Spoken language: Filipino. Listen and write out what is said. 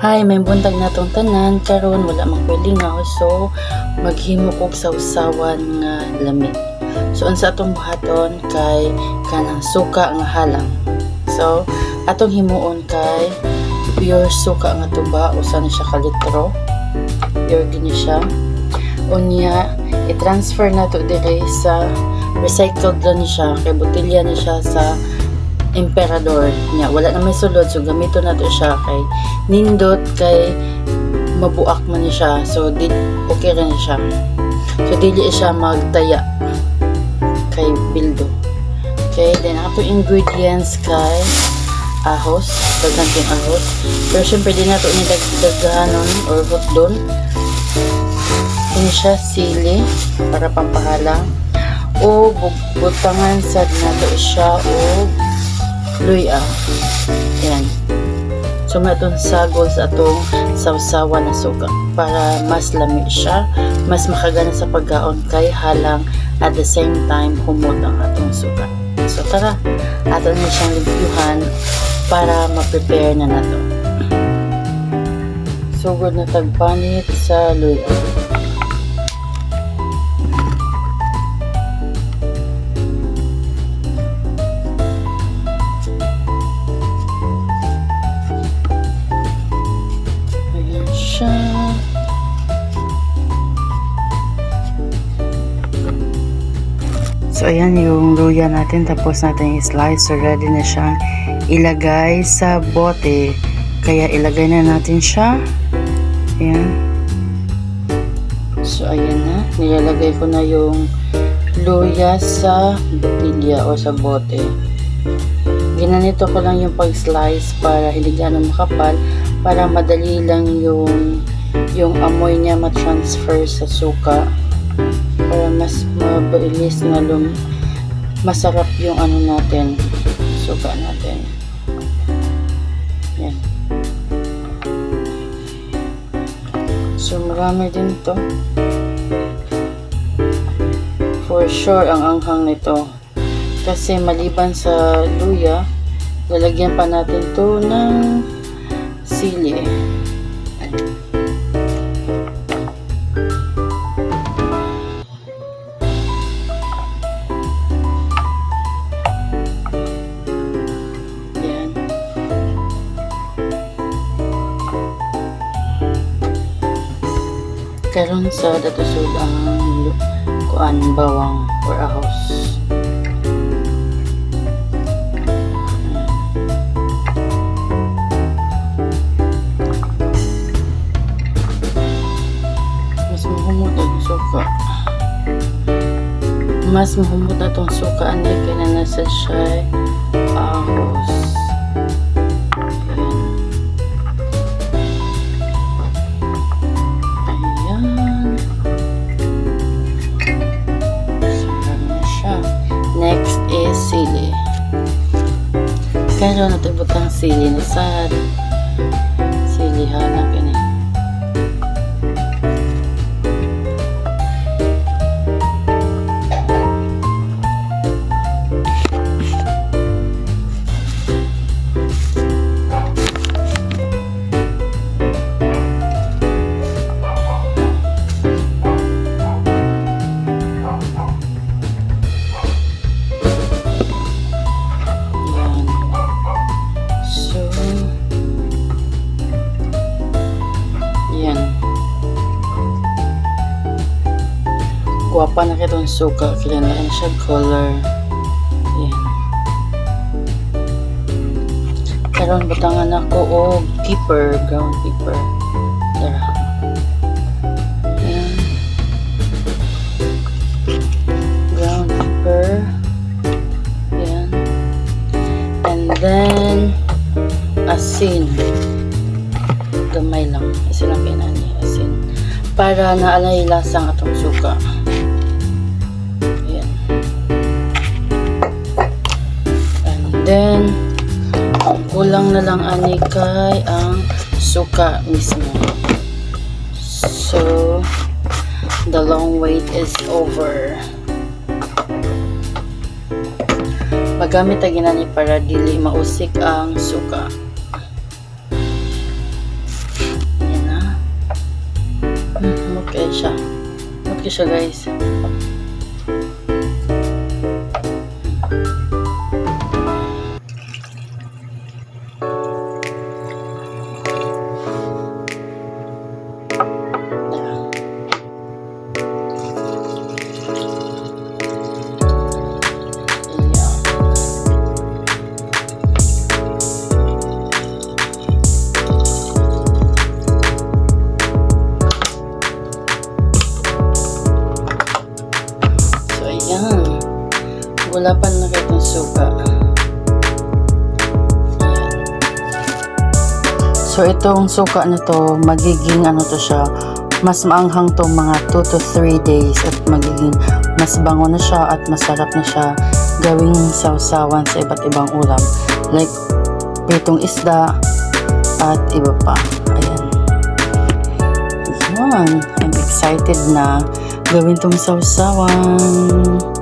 Hi, may buntag na tong tanan karon wala man koy lingaw, so maghimo kog sausawan nga lami. So unsa atong buhaton kay kanang suka nga halang. So atong himuon kay pure suka nga tuba, usa na siya ka litro. Pure gini siya. Unya i-transfer na to dire sa recycled lang ni siya, kay botelya ni siya sa Emperador nya, wala na may sulod, so gamito na to siya kay nindot kay mabuak man ni siya, so okay rin siya, so dili siya magtaya kay bildo. Okay, then ato ingredients kay ahos, daghang ahos, pero syempre di na to dagdahanon or hotdon. Ini siya sili para pampahalang, o butangan sad nato siya o luya. Yan. So matong sagol sa atong sawsawan na suka para mas lami siya, mas makagana sa pagkaon kay halang at the same time humot ang atong suka. So tara, ato na siyang limpyuhan para ma-prepare na nato. Sugod na tagpanit sa luya. So ayan yung luya natin, tapos natin i-slice, so ready na siyang ilagay sa bote, kaya ilagay na natin siya. Ayan. So ayan na, nilalagay ko na yung luya sa botilya o sa bote. Ginanito ko lang yung pag-slice para hindi gano'ng makapal, para madali lang yung amoy niya ma-transfer sa suka, para mas mabilis na masarap yung ano natin, suka natin. Yan. So marami din to. For sure ang anghang nito, kasi maliban sa luya, lalagyan pa natin to ng sili. Karon sa datusod ang kuan bawang or ahos. Mas mahumot ang suka. Mas mahumot atong suka ani kay na nasa siya ahos. Next is sili. Kaya natubot ang sili na sad. Sili halang kini. Guwapa na kitong suka, kailangan siya color. Yan. Karon butangan ako o pepper, ground pepper. Tara. Yan. Ground pepper. Yan. And then asin. Gamay lang. Asin lang kinani. Asin. Para naalay lasang atong suka. Then, ang kulang na lang ani kay ang suka mismo. So, the long wait is over. Magamit ang ginani para dili mausik ang suka. ko siya guys. Ayan. Gulapan na kayo itong suka. So, itong suka na to, magiging ano to siya, mas maanghang to mga 2 to 3 days at magiging mas bango na siya at masarap na siya gawing sausawan sa iba't ibang ulam. Like, pritong isda at iba pa. Ayan. Ayan. I'm excited na gawin tong sausawan.